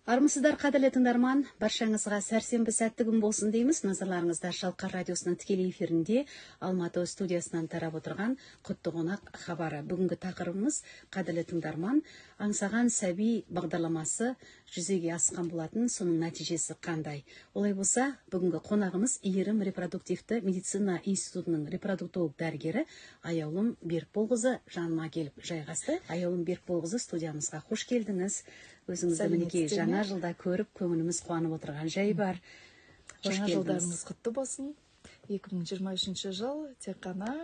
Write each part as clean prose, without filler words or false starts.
Армысыздар, қадірлі тыңдарман, баршаңызға сәрсенбі сәтті күн болсын дейміз. Назарларыңызда Шалқар радиосының тікелей эфирінде Алматы студиясынан тарап отырған құтты қонақ хабары. Бүгінгі тақырыбымыз, қадірлі тыңдарман, аңсаған сәби бағдарламасы жүзеге асқан болатын, соның нәтижесі қандай? Олай болса, бүгінгі қонағымыз Иірім репродуктивті медицина институтының репродуктолог дәрігері Аяулым Берікболқызы жаныма келіп жайғасты. Аяулым Берікболқызы, студиямызға қош келдіңіз. Өзіңізді мінекей жаңа жылда көріп, көңіліміз қуанып отырған жай бар. Жаңа жылдарыңыз құтты болсын. 2023 жыл тек қана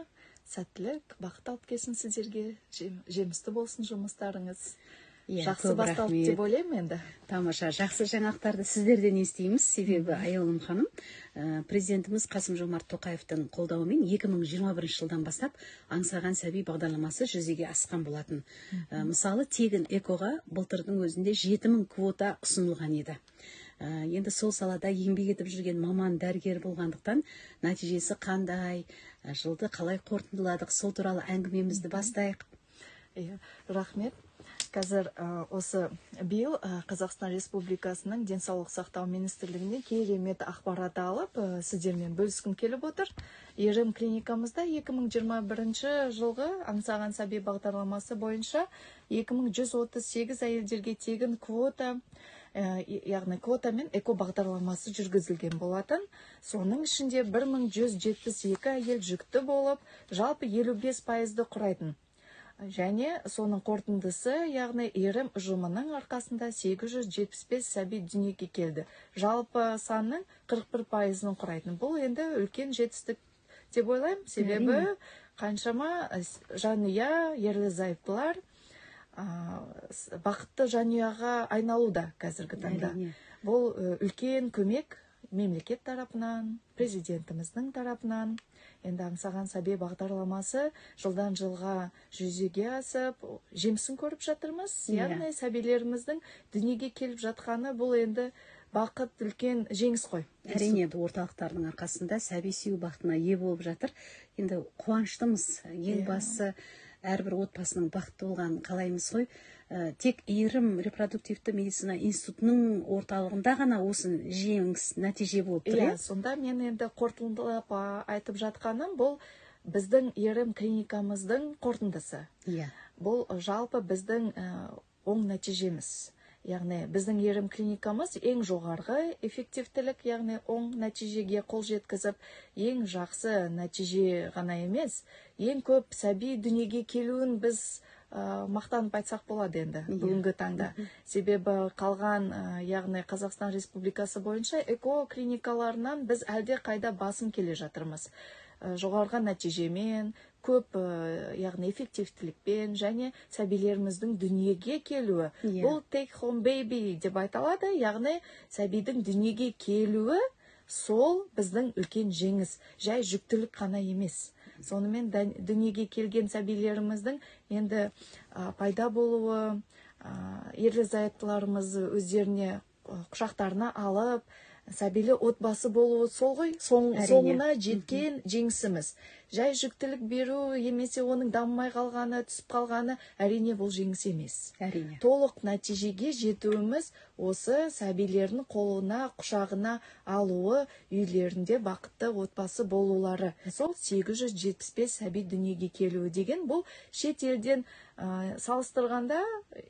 сәттілік, бақыт алып келсін сіздерге, жемісті болсын жұмыстарыңыз. Жақсы басталды деп ойлаймын енді. Тамаша, жақсы жаңалықтарды сіздерден естейміз. Себебі Аяулым ханым, президентіміз Қасым-Жомарт Тоқаевтың қолдауымен 2021 жылдан бастап аңсаған сәби бағдарламасы жүзеге асқан болатын. Мысалы, тегін экоға былтырдың өзінде 7000 квота ұсынылған еді. Енді сол салада еңбек етіп жүрген маман дәрігер болғандықтан нәтижесі қандай, жылды қалай қорытындыладық, сол туралы әңгімемізді бастайық. Рахмет. Қазір осы биыл Қазақстан Республикасының денсаулық сақтау министрлігіне керемет ақпарат алып, сіздермен бөліскім келіп отыр. Иірім клиникамызда 2021 жылғы аңсаған сәби бағдарламасы бойынша 2138 әйелдерге тегін квота, яғни квота мен эко бағдарламасы жүргізілген болатын. Соның ішінде 1172 әйел жүкті болып, жалпы 55%-ді құрайтын. Және соның қорытындысы, яғни Иірім ұжымының арқасында 875 сәби дүниеге келді. Жалпы санның 41%-ын құрайтын. Бұл енді үлкен жетістік деп ойлаймын. Себебі қаншама жанұя, ерлі-зайыптылар бақытты жанұяға айналуда қазіргі таңда. Бұл үлкен көмек мемлекет тарапынан, президентіміздің тарапынан. Енді аңсаған сәби бағдарламасы жылдан жылға жүзеге асып, жемісін көріп жатырмыз. Яғни сәбилеріміздің дүниеге келіп жатқаны бұл енді бақыт, үлкен жеңіс қой. Әрине, орталықтардың арқасында сәби сүю бақытына ие болып жатыр. Енді қуаныштымыз. Ең бастысы әрбір отбасының бақытты болғанын қалаймыз ғой. Тек Иірім репродуктивті медицина институтының орталығында ғана осы жеңіс нәтиже болып тұр. Сонда мен енді қорытындылап айтып жатқаным, бұл біздің Иірім клиникамыздың қорытындысы. Бұл жалпы біздің оң нәтижеміз. Яғни біздің Иірім клиникамыз ең жоғарғы эффективтілік, яғни оң нәтижеге қол жеткізіп, ең жақсы нәтиже ғана емес, ең көп сәби дүниеге келуін біз мақтанып айтсақ болады енді бүгінгі таңда. Себебі қалған, яғни Қазақстан Республикасы бойынша эко клиникаларынан біз әлде қайда басым келе жатырмыз. Жоғарғы нәтижемен, көп, яғни эффективтілікпен және сәбилеріміздің дүниеге келуі. Бұл take home baby деп айталады, яғни сәбидің дүниеге келуі сол біздің үлкен жеңіс, жай жүктілік қана емес. Сонымен дүниеге келген сәбилеріміздің енді пайда болуы, ерлі-зайыптыларымыз өздеріне құшақтарына алып, сәбилі отбасы болуы сол ғой, соңына жеткен жеңісіміз. Жай жүктілік беру емесе оның дамымай қалғаны, түсіп қалғаны, әрине бұл жеңіс емес. Толық нәтижеге жетуіміз осы сәбилердің қолына, құшағына алуы, үйлерінде бақытты отбасы болулары. Сол 875 сәби дүниеге келуі деген бұл шет елден салыстырғанда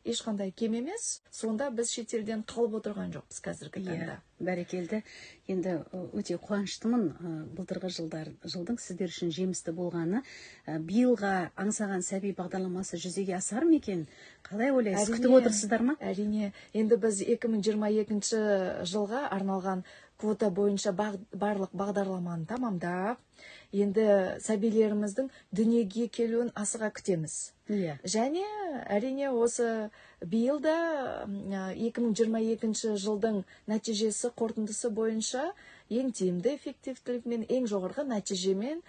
ешқандай кем емес. Сонда біз шет елден қалып отырған жоқпыз қазіргі таңда. Бәрекелді. Енді өте қуаныштымын былтырғы жылдың сіздер үшін жемісті болғаны. Биылға аңсаған сәби бағдарламасы жүзеге асар ма екен? Қалай ойлайсыз? Күтіп отырсыздар ма? Әрине. Енді біз 2022 жылға арналған квота бойынша барлық бағдарламаны тамамдап, енді сәбилеріміздің дүниеге келуін асыға күтеміз. Және әрине осы биылда 2022 жылдың нәтижесі қорытындысы бойынша ең тиімді эффективтілікмен, ең жоғарғы нәтижемен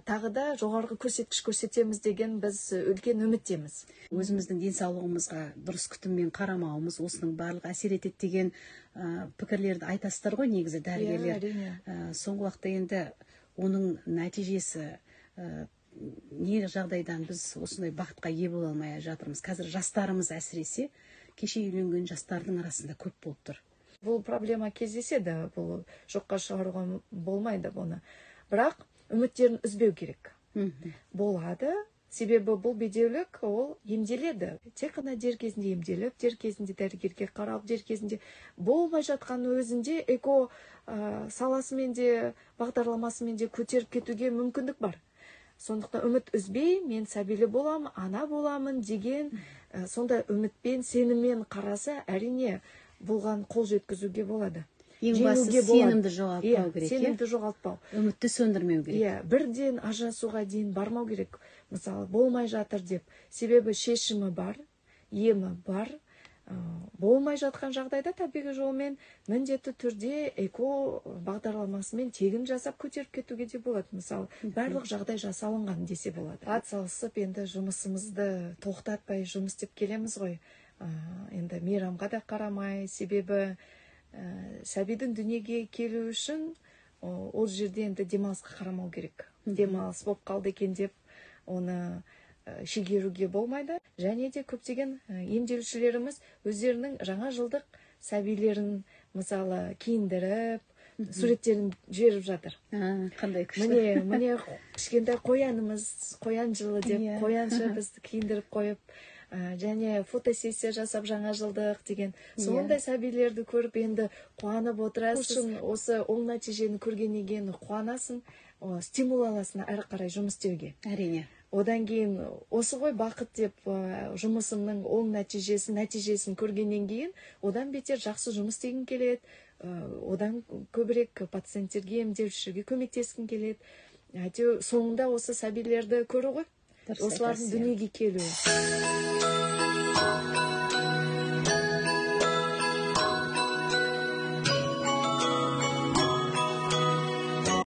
тағы да жоғарғы көрсеткіш көрсетеміз деген біз үлкен үміттеміз. Өзіміздің денсаулығымызға дұрыс күтіммен қарамауымыз осының барлық әсер етеді деген пікірлерді айтасыздар ғой негізі дәрігерлер. Соңғы уақытта енді оның нәтижесі не жағдайдан біз осындай бақытқа ие бола алмай жатырмыз. Қазір жастарымыз әсіресе кеше үйленген жастардың арасында көп болып тұр. Бұл проблема кездеседі, бұл жоққа шығаруға болмайды бұны. Бірақ үміттерін үзбеу керек. Болады. Себебі бұл бедеулік ол емделеді. Тек қана дер кезінде емделіп, дер кезінде дәрігерге қаралып, дер кезінде болмай жатқан өзінде эко саласымен де, бағдарламасымен де көтеріп кетуге мүмкіндік бар. Сондықтан үміт үзбей, мен сәбилі боламын, ана боламын деген сондай үмітпен, сеніммен қараса, әрине бұлған қол жеткізуге болады. Ең басы сенімді жоғалтпау керек. Сенімді жоғалтпау. Үмітті сөндірмеу керек. Бірден ажырасуға дейін бармау керек. Мысалы, болмай жатыр деп. Себебі шешімі бар, емі бар. Болмай жатқан жағдайда табиғи жолмен міндетті түрде эко бағдарламасымен тегін жасап көтеріп кетуге де болады. Мысалы, барлық жағдай жасалынған десе болады. Атсалысып, енді жұмысымызды тоқтатпай жұмыс істеп келеміз ғой. Енді мейрамға да қарамай, себебі сәбидің дүниеге келу үшін ол жерде енді демалысқа қарамау керек. Демалыс болып қалды екен деп оны шегеруге болмайды. Және де көптеген емделушілеріміз өздерінің жаңа жылдық сәбилерін мысалы киіндіріп, суреттерін жіберіп жатыр. Қандай күшті. Міне кішкентай қоянымыз, қоян жылы деп, қоянша бізді киіндіріп қойып, және фотосессия жасап жаңа жылдық деген сондай сәбилерді көріп енді қуанып отырасың. Осы оң нәтижені көргеннен кейін қуанасың, стимул аласың әрі қарай жұмыс істеуге. Әрине. Одан кейін осы ғой бақыт деп жұмысымның оң нәтижесін көргеннен кейін одан бетер жақсы жұмыс істегім келеді, одан көбірек пациенттерге, емделушілерге көмектескім келеді. Әйтеуір соңында осы сәбилерді көру ғой, осылардың дүниеге келуі.